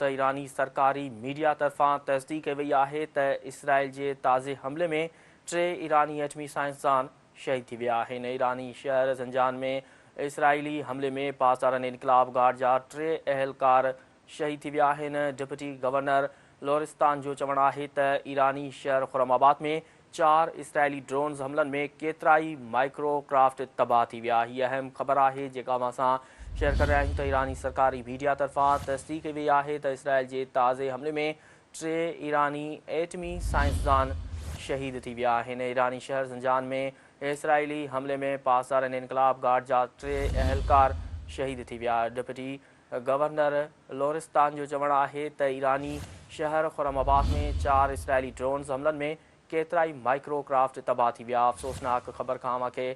त ईरानी सरकारी मीडिया तरफ़ां तस्दीक कई वई आहे त इसराइल जे ताज़े हमले में 3 ईरानी एटमी साइंसदान शहीद थी विया आहिनि। ईरानी शहर ज़ंजान में इसराइली हमले में पाकिस्तान इनकलाब गार्ड जा 3 अहलकार शहीद थी विया आहिनि। डिप्टी गवर्नर लोरिस्तान जो चवणु आहे त ईरानी शहर खुरमाबाद में 4 इसराइली ड्रोन्स हमलनि में केतिराई माइक्रोक्राफ्ट तबाह थी विया। हीअ अहम ख़बर आहे जेका असां शेयर करे रहिया आहियूं त ईरानी सरकारी मीडिया तरफ़ां तस्दीक कई वई आहे त इसराइल जे ताज़े हमले में 3 ईरानी एटमी साइंसदान शहीद थी विया आहिनि। ईरानी शहर ज़ंजान में इसराइली हमले में पाकिस्तान इनकलाब गार्ड जा 3 अहलकार शहीद थी विया। डिप्टी गवर्नर लोरिस्तान जो चवणु आहे त ईरानी शहर खुरमाबाद में 4 इसराइली ड्रोन्स हमलनि में केतिराई माइक्रोक्राफ्ट तबाह थी विया। अफ़सोसनाक ख़बर खां अव्हांखे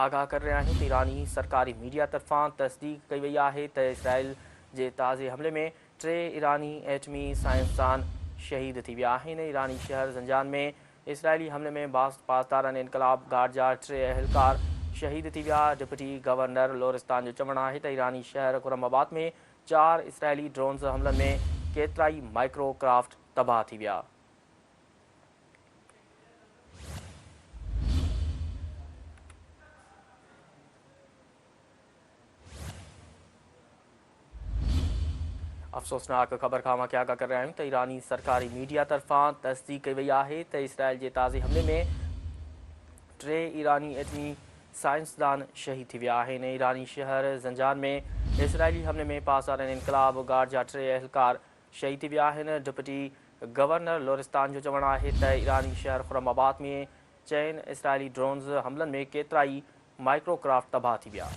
आगाह करे रहिया आहियूं त ईरानी सरकारी मीडिया तरफ़ां तस्दीक कई वई आहे त इसराइल जे ताज़े हमले में 3 ईरानी एटमी साइंसदान शहीद थी विया आहिनि। ईरानी शहर ज़ंजान में इसराइली हमले में पाकिस्तान इनकलाब गार्ड जा 3 अहलकार शहीद थी विया। डिप्टी गवर्नर लोरिस्तान जो चवणु आहे त ईरानी शहर खुरमाबाद में 4 इसराइली ड्रोन्स हमलनि में केतिराई माइक्रोक्राफ्ट तबाह थी विया। अफ़सोसनाक ख़बर खां अव्हांखे आगाह करे रहिया आहियूं त ईरानी सरकारी मीडिया तरफ़ां तस्दीक कई वई आहे त इसराइल जे ताज़े हमले में 3 ईरानी एटमी साइंसदान शहीद थी विया आहिनि। ईरानी शहर ज़ंजान में इसराइली हमले में पाकिस्तान इनकलाब गार्ड जा 3 अहलकार शहीद थी विया आहिनि। डिप्टी गवर्नर लोरिस्तान जो चवणु आहे त ईरानी शहर खुरमाबाद में 4 इसराइली ड्रोन्स हमलनि में केतिराई माइक्रोक्राफ्ट तबाह थी विया।